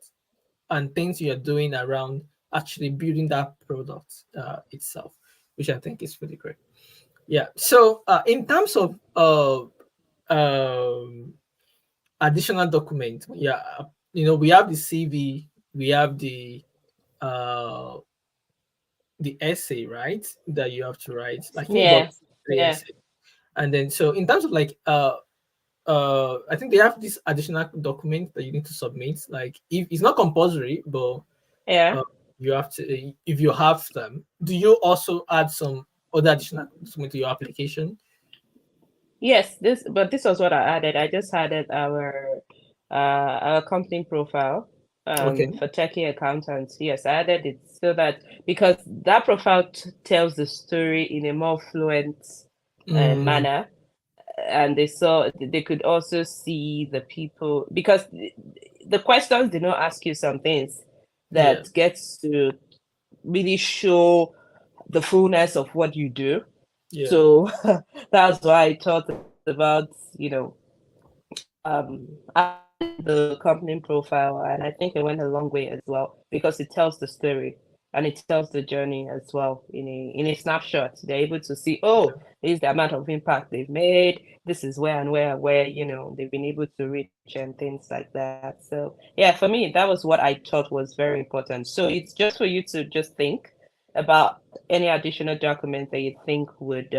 and things you're doing around actually building that product itself, which I think is really great. Yeah. So in terms of um, additional document, yeah, we have the CV, we have uh, the essay, right? That you have to write. I think you got Yeah, three yeah, essays, and then so in terms of like I think they have this additional document that you need to submit. Like if it's not compulsory, but yeah. uh, you have to if you have them. Do you also add some other additional document to your application? Yes, this was what I added. I just added our company profile Okay. for techie accountants. Yes, I added it so that because that profile tells the story in a more fluent Mm, manner, and they could also see the people because the questions did not ask you some things yeah. that gets to really show the fullness of what you do. Yeah. So that's why I thought about, adding the company profile, and I think it went a long way as well because it tells the story and it tells the journey as well in a snapshot. They're able to see, Yeah. oh, this is the amount of impact they've made. This is where and where they've been able to reach and things like that. So yeah, for me, that was what I thought was very important. So it's just for you to just think about any additional documents that you think would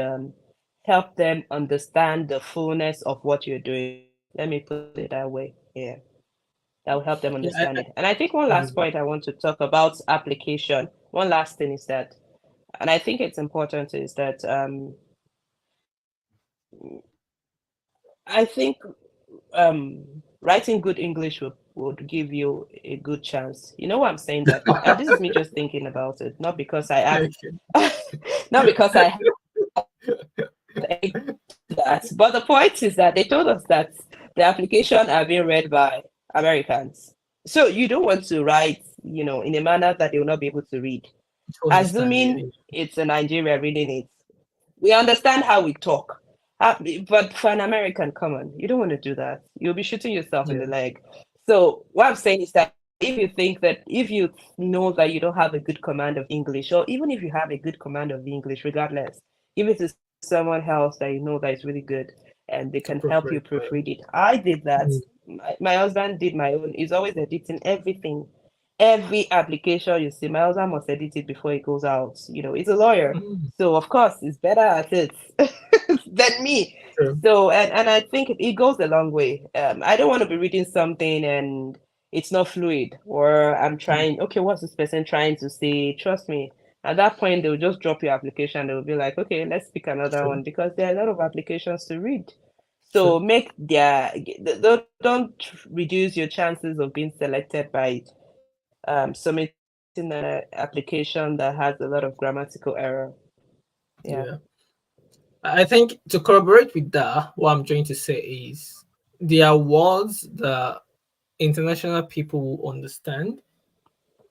help them understand the fullness of what you're doing. Let me put it that way. Yeah, that will help them Yeah. understand it. And I think one last Mhm. point I want to talk about application. One last thing is that, and I think it's important, is that I think writing good English would give you a good chance. You know why I'm saying that? And this is me just thinking about it, not because I have, Okay. not because I have any to that. But the point is that they told us that the application are being read by Americans. So you don't want to write, in a manner that they will not be able to read. To understand Assuming you. it's a Nigeria reading it, we understand how we talk. Uh, but for an American, come on, you don't want to do that. You'll be shooting yourself in Yeah. the leg. So what I'm saying is that if you know that you don't have a good command of English, or even if you have a good command of English, regardless, give it to someone else that you know that is really good and they can To help you proofread. proofread it. I did that. Mm, My husband did my own. He's always editing everything. Every application you see, my husband must edit it before it goes out. He's a lawyer. mm, So of course he's better at it than me. true. So and I think it goes a long way. I don't want to be reading something and it's not fluid, or I'm Mm, trying, okay, what's this person trying to say? Trust me. At that point, they'll just drop your application. They'll be like, okay, let's pick another true. one because there are a lot of applications to read. So True. make don't reduce your chances of being selected by submitting an application that has a lot of grammatical error. Yeah. Yeah. I think to corroborate with that, what I'm trying to say is there are words that international people will understand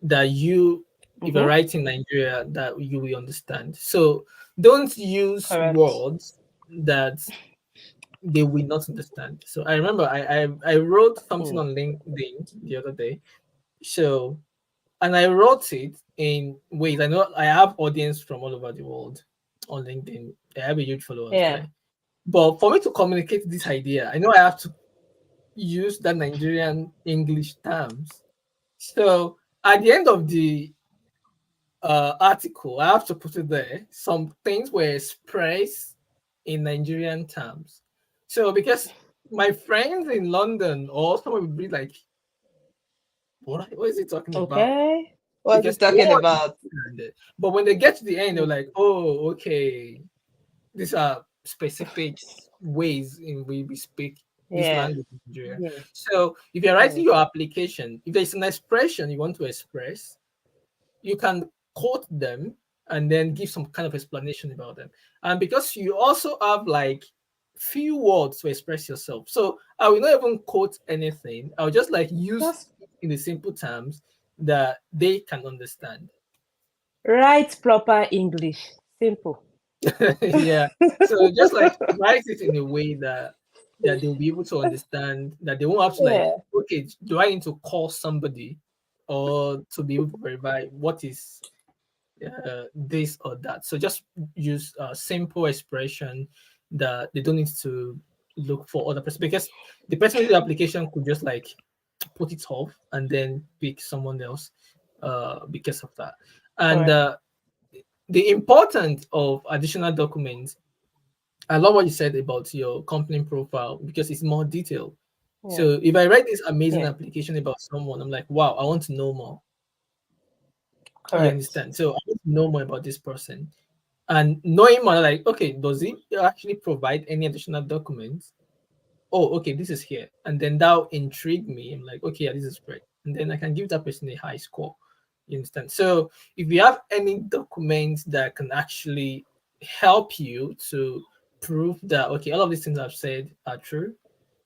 that you, if you're Mm-hmm. writing Nigeria, that you will understand. So don't use Correct. words that they will not understand. So I remember I wrote something Mm. on LinkedIn the other day. So and I wrote it in ways I know I have audience from all over the world on LinkedIn. I have a huge followers Yeah. there. But for me to communicate this idea, I know I have to use that Nigerian English terms. So at the end of the article, I have to put it there. Some things were expressed in Nigerian terms. So because my friends in London or someone would be like, what is he talking about? Okay. What's it Because they talking won't about? understand it. But when they get to the end, they're Mm. like, oh, okay, these are specific ways in which we speak this Yeah. language in Nigeria. Yeah. So if you're Yeah. writing your application, if there's an expression you want to express, you can quote them and then give some kind of explanation about them. And because you also have like few words to express yourself, so I will not even quote anything. I'll just like use That's in the simple terms that they can understand. Write proper English. Simple. Yeah. So just like write it in a way that they'll be able to understand, that they won't have to like, Yeah. okay, do I need to call somebody or to be able to verify what is this or that? So just use a simple expression that they don't need to look for other person, because the person with the application could just like put it off and then pick someone else because of that. And Correct. the importance of additional documents, I love what you said about your company profile because it's more detailed. Yeah. So if I write this amazing Yeah. application about someone, I'm like, wow, I want to know more. You Correct. understand? So I want to know more about this person. And knowing more, like, okay, does he actually provide any additional documents? Oh, okay, this is here. And then that intrigued me. I'm like, okay, yeah, this is great. And then I can give that person a high score. You understand? So if you have any documents that can actually help you to prove that, okay, all of these things I've said are true.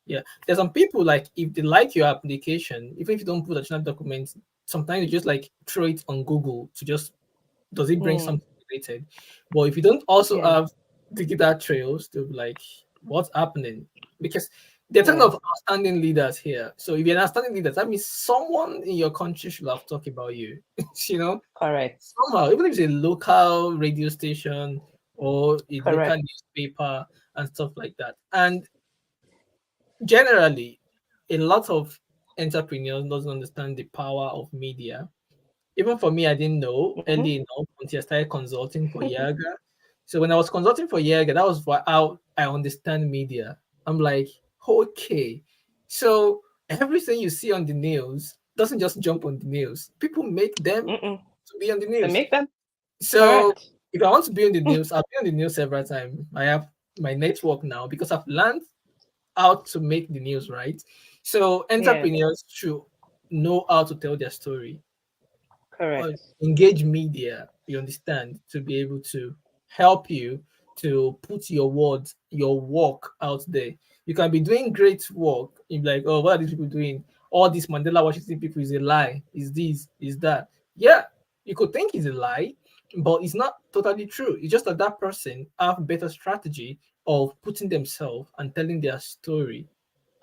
Yeah. There's some people like if they like your application, even if you don't put additional documents, sometimes you just like throw it on Google to just, does it bring Mm. something related? But if you don't also Yeah. have digital trails, to be like, what's happening? Because they're talking Yeah. of outstanding leaders here. So if you're an outstanding leader, that means someone in your country should have talked about you. you know, Correct. somehow, even if it's a local radio station or a local Correct. newspaper and stuff like that. And generally, a lot of entrepreneurs doesn't understand the power of media. Even for me, I didn't know Mm-hmm. early enough until I started consulting for Yaga. So when I was consulting for Yaga, that was how I understand media. I'm like, okay, so everything you see on the news doesn't just jump on the news. People make them Mm-mm. to be on the To news. make them So correct. if I want to be on the news, I'll be on the news several times. I have my network now because I've learned how to make the news, right? So Yeah. entrepreneurs should know how to tell their story, Correct. engage media, you understand, to be able to help you to put your words, your work out there. You can be doing great work. You're like, oh, what are these people doing? All these Mandela Washington people is a lie. Is this, is that? Yeah, you could think it's a lie, but it's not totally true. It's just that that person have better strategy of putting themselves and telling their story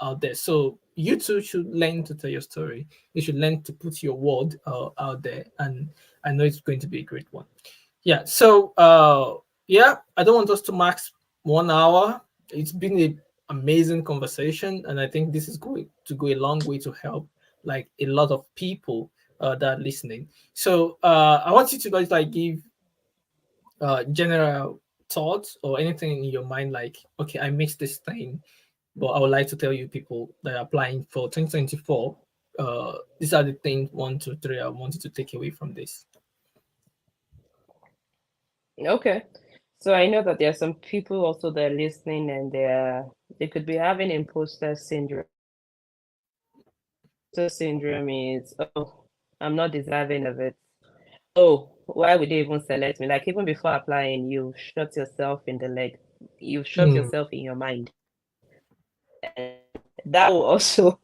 out there. So you too should learn to tell your story. You should learn to put your word out there, and I know it's going to be a great one. Yeah. So yeah, I don't want us to max 1 hour. It's been an amazing conversation, and I think this is going to go a long way to help like a lot of people that are listening. So I want you to guys like give general thoughts or anything in your mind, like, okay, I missed this thing, but I would like to tell you people that are applying for 2024. These are the things, one, two, three, I wanted to take away from this. Okay. So I know that there are some people also that are listening and they could be having imposter syndrome. Imposter syndrome is, oh, I'm not deserving of it. Oh, why would they even select me? Like even before applying, you shot yourself in the leg. You shot Mm, yourself in your mind. And that will also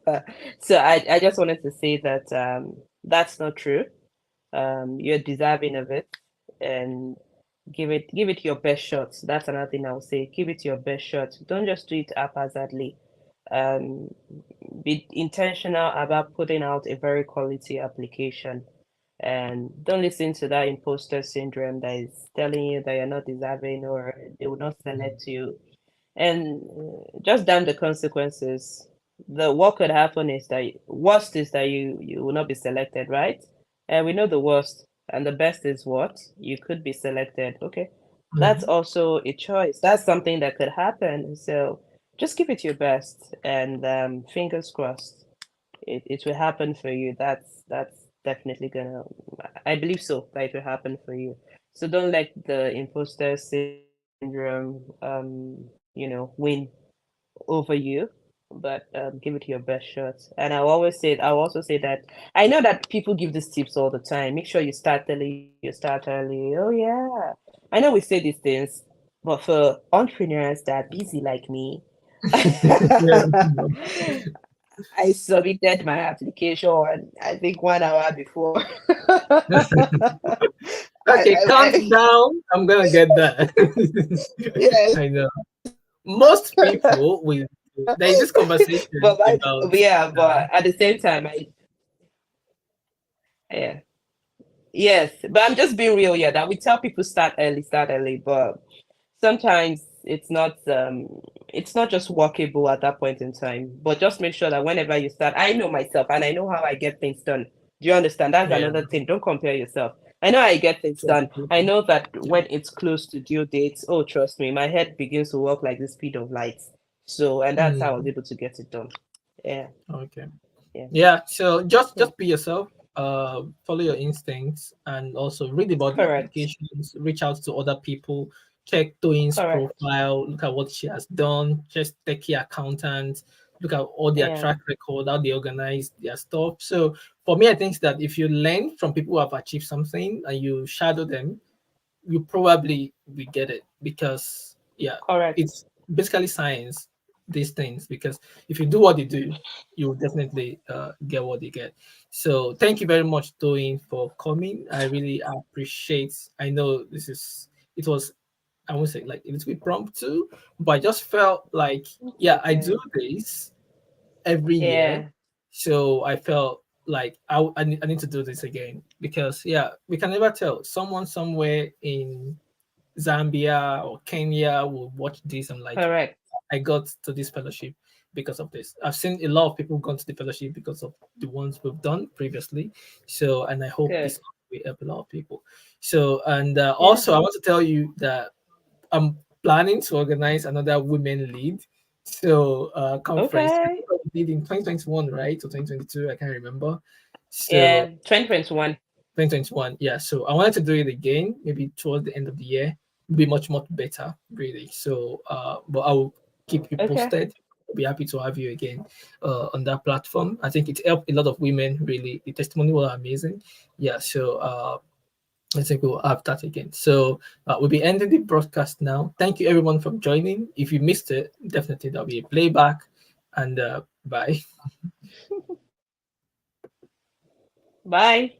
so I just wanted to say that that's not true. You're deserving of it and give it your best shot. That's another thing I would say. Give it your best shot. Don't just do it haphazardly. Um, be intentional about putting out a very quality application. And don't listen to that imposter syndrome that is telling you that you're not deserving or they will not select you. And just damn the consequences. The what could happen is that worst is that you will not be selected, right? And we know the worst, and the best is what you could be selected. Okay, that's mm, also a choice. That's something that could happen. So just give it your best, and fingers crossed, it will happen for you. That's definitely gonna. I believe so that it will happen for you. So don't let the imposter syndrome, win over you, but give it your best shot. And I'll also say that I know that people give these tips all the time. Make sure you start early. You start early. Oh yeah, I know we say these things, but for entrepreneurs that are busy like me, yeah. I submitted my application. I think 1 hour before. Okay, countdown. I'm gonna get that. yeah, I know. Most people will. There is this conversation about. Uh, but at the same time, yeah. Yes, but I'm just being real, yeah, that we tell people start early, but sometimes it's not just workable at that point in time. But just make sure that whenever you start, I know myself and I know how I get things done. Do you understand? That's yeah. another thing. Don't compare yourself. I know how I get things done. I know that when it's close to due dates, oh trust me, my head begins to work like the speed of light. So and that's how I was Mm, able to get it done. Yeah, okay. yeah. Yeah. So just Yeah. just be yourself. Follow your instincts, and also read about the Correct. applications. Reach out to other people. Check Toyin's Correct. profile. Look at what she has done. Just take key accountants. Look at all their Yeah. track record, how they organize their stuff. So for me, I think that if you learn from people who have achieved something and you shadow them, you probably will get it, because yeah, Correct. it's basically science, these things, because if you do what they do, you will definitely get what they get. So thank you very much, Toyin, for coming. I really appreciate. I know this is, it was, I won't say like a little bit prompt too, but I just felt like, It's yeah, I do okay. this every year. Yeah. So I felt like I need to do this again, because yeah, we can never tell. Someone somewhere in Zambia or Kenya will watch this and like, Correct. I got to this fellowship because of this. I've seen a lot of people gone to the fellowship because of the ones we've done previously. So, and I hope Good. this will help a lot of people. So, and Yeah. also I want to tell you that I'm planning to organize another women lead conference. I Okay. think I did in 2021, right? Or 2022, I can't remember. So Yeah. 2021. 2021, yeah. So I wanted to do it again, maybe towards the end of the year. Be much, much better, really. So but I will keep you Okay. posted. I'll be happy to have you again on that platform. I think it helped a lot of women, really. The testimony was amazing. Yeah, so I think we'll have that again. So we'll be ending the broadcast now. Thank you everyone for joining. If you missed it, definitely there'll be a playback. And bye. Bye.